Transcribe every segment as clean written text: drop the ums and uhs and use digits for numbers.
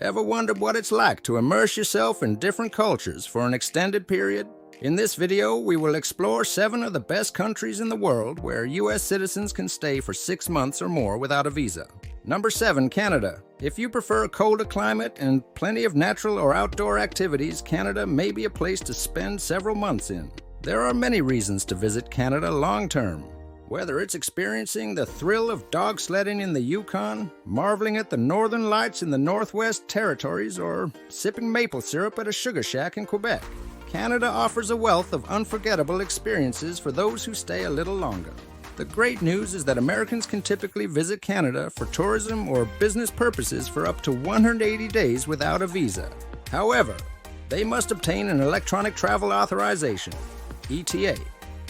Ever wondered what it's like to immerse yourself in different cultures for an extended period? In this video, we will explore 7 of the best countries in the world where U.S. citizens can stay for 6 months or more without a visa. Number 7, Canada. If you prefer a colder climate and plenty of natural or outdoor activities, Canada may be a place to spend several months in. There are many reasons to visit Canada long-term. Whether it's experiencing the thrill of dog sledding in the Yukon, marveling at the northern lights in the Northwest Territories, or sipping maple syrup at a sugar shack in Quebec, Canada offers a wealth of unforgettable experiences for those who stay a little longer. The great news is that Americans can typically visit Canada for tourism or business purposes for up to 180 days without a visa. However, they must obtain an electronic travel authorization, ETA,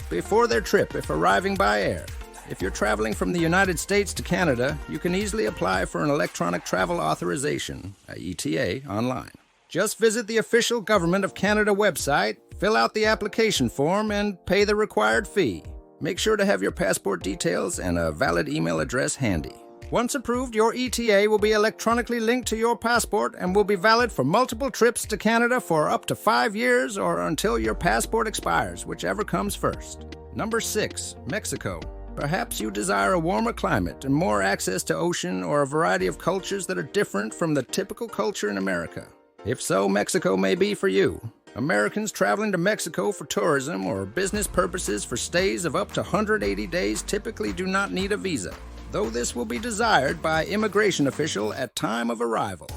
before their trip if arriving by air. If you're traveling from the United States to Canada, you can easily apply for an electronic travel authorization, ETA, online. Just visit the official Government of Canada website, fill out the application form, and pay the required fee. Make sure to have your passport details and a valid email address handy. Once approved, your ETA will be electronically linked to your passport and will be valid for multiple trips to Canada for up to 5 years or until your passport expires, whichever comes first. Number 6, Mexico. Perhaps you desire a warmer climate and more access to ocean or a variety of cultures that are different from the typical culture in America. If so, Mexico may be for you. Americans traveling to Mexico for tourism or business purposes for stays of up to 180 days typically do not need a visa, though this will be desired by immigration official at time of arrival.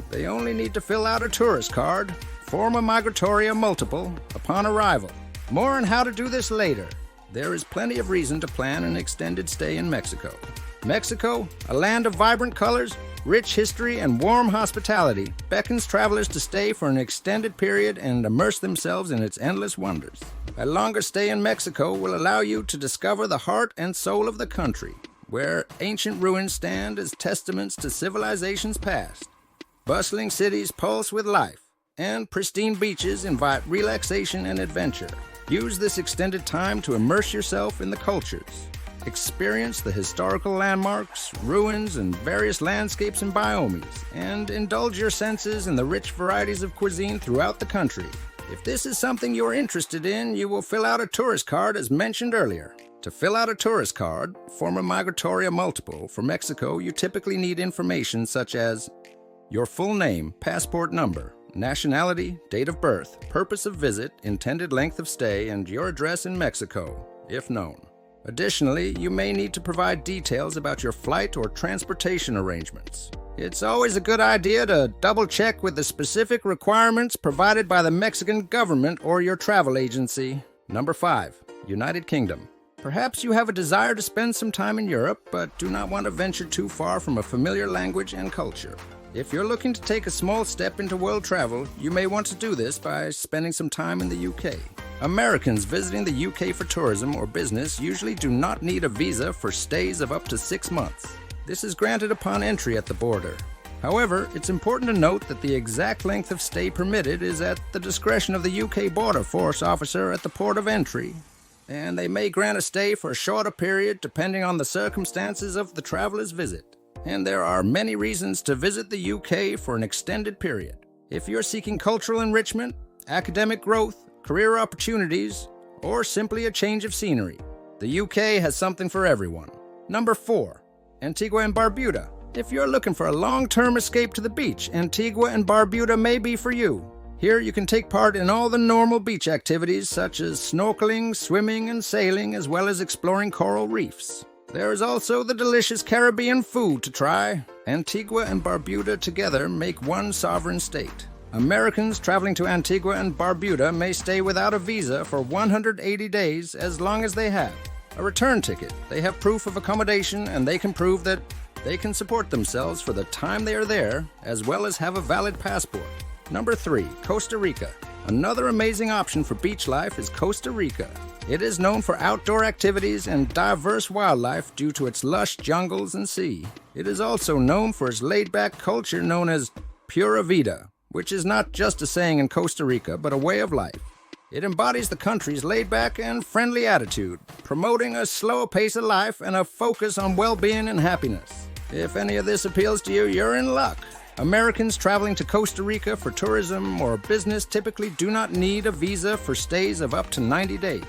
They only need to fill out a tourist card, form a migratoria multiple upon arrival. More on how to do this later. There is plenty of reason to plan an extended stay in Mexico. Mexico, a land of vibrant colors, rich history, and warm hospitality, beckons travelers to stay for an extended period and immerse themselves in its endless wonders. A longer stay in Mexico will allow you to discover the heart and soul of the country, where ancient ruins stand as testaments to civilizations past. Bustling cities pulse with life, and pristine beaches invite relaxation and adventure. Use this extended time to immerse yourself in the cultures. Experience the historical landmarks, ruins, and various landscapes and biomes, and indulge your senses in the rich varieties of cuisine throughout the country. If this is something you're interested in, you will fill out a tourist card as mentioned earlier. To fill out a tourist card, form a migratoria multiple. For Mexico, you typically need information such as your full name, passport number, nationality, date of birth, purpose of visit, intended length of stay, and your address in Mexico, if known. Additionally, you may need to provide details about your flight or transportation arrangements. It's always a good idea to double-check with the specific requirements provided by the Mexican government or your travel agency. Number 5, United Kingdom. Perhaps you have a desire to spend some time in Europe, but do not want to venture too far from a familiar language and culture. If you're looking to take a small step into world travel, you may want to do this by spending some time in the UK. Americans visiting the UK for tourism or business usually do not need a visa for stays of up to 6 months. This is granted upon entry at the border. However, it's important to note that the exact length of stay permitted is at the discretion of the UK Border Force officer at the port of entry, and they may grant a stay for a shorter period depending on the circumstances of the traveler's visit. And there are many reasons to visit the UK for an extended period. If you're seeking cultural enrichment, academic growth, career opportunities, or simply a change of scenery, the UK has something for everyone. Number 4, Antigua and Barbuda. If you're looking for a long-term escape to the beach, Antigua and Barbuda may be for you. Here you can take part in all the normal beach activities such as snorkeling, swimming, and sailing, as well as exploring coral reefs. There is also the delicious Caribbean food to try. Antigua and Barbuda together make one sovereign state. Americans traveling to Antigua and Barbuda may stay without a visa for 180 days as long as they have a return ticket. They have proof of accommodation, and they can prove that they can support themselves for the time they are there, as well as have a valid passport. Number 3, Costa Rica. Another amazing option for beach life is Costa Rica. It is known for outdoor activities and diverse wildlife due to its lush jungles and sea. It is also known for its laid-back culture known as Pura Vida, which is not just a saying in Costa Rica, but a way of life. It embodies the country's laid-back and friendly attitude, promoting a slower pace of life and a focus on well-being and happiness. If any of this appeals to you, you're in luck. Americans traveling to Costa Rica for tourism or business typically do not need a visa for stays of up to 90 days.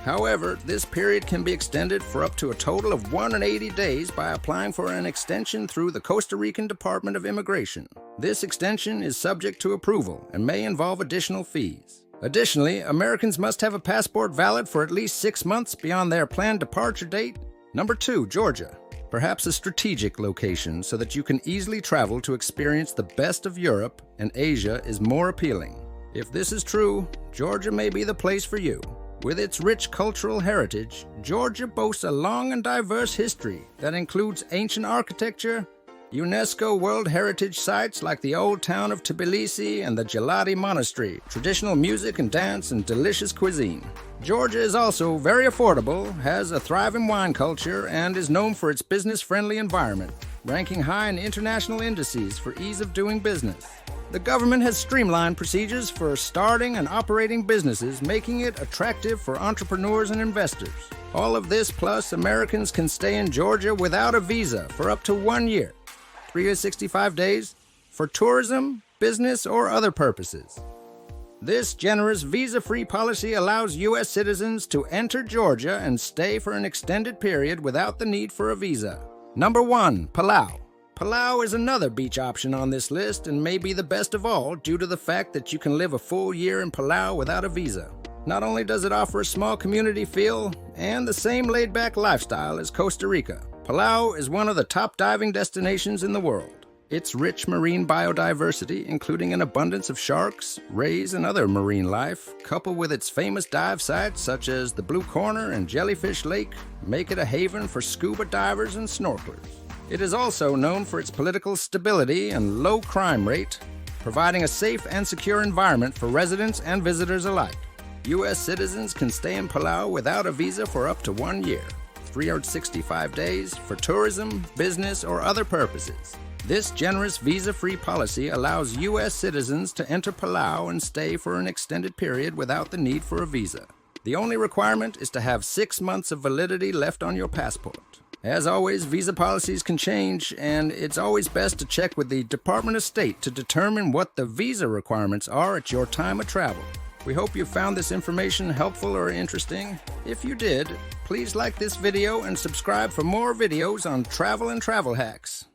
However, this period can be extended for up to a total of 180 days by applying for an extension through the Costa Rican Department of Immigration. This extension is subject to approval and may involve additional fees. Additionally, Americans must have a passport valid for at least 6 months beyond their planned departure date. Number 2, Georgia. Perhaps a strategic location so that you can easily travel to experience the best of Europe and Asia is more appealing. If this is true, Georgia may be the place for you. With its rich cultural heritage, Georgia boasts a long and diverse history that includes ancient architecture, UNESCO World Heritage sites like the Old Town of Tbilisi and the Gelati Monastery, traditional music and dance, and delicious cuisine. Georgia is also very affordable, has a thriving wine culture, and is known for its business-friendly environment, ranking high in international indices for ease of doing business. The government has streamlined procedures for starting and operating businesses, making it attractive for entrepreneurs and investors. All of this plus Americans can stay in Georgia without a visa for up to 1 year. 365 days for tourism, business, or other purposes. This generous visa-free policy allows U.S. citizens to enter Georgia and stay for an extended period without the need for a visa. Number 1, Palau. Palau is another beach option on this list and may be the best of all due to the fact that you can live a full year in Palau without a visa. Not only does it offer a small community feel and the same laid-back lifestyle as Costa Rica, Palau is one of the top diving destinations in the world. Its rich marine biodiversity, including an abundance of sharks, rays, and other marine life, coupled with its famous dive sites such as the Blue Corner and Jellyfish Lake, make it a haven for scuba divers and snorkelers. It is also known for its political stability and low crime rate, providing a safe and secure environment for residents and visitors alike. U.S. citizens can stay in Palau without a visa for up to 1 year. 365 days for tourism, business, or other purposes. This generous visa-free policy allows U.S. citizens to enter Palau and stay for an extended period without the need for a visa. The only requirement is to have 6 months of validity left on your passport. As always, visa policies can change, and it's always best to check with the Department of State to determine what the visa requirements are at your time of travel. We hope you found this information helpful or interesting. If you did, please like this video and subscribe for more videos on travel and travel hacks.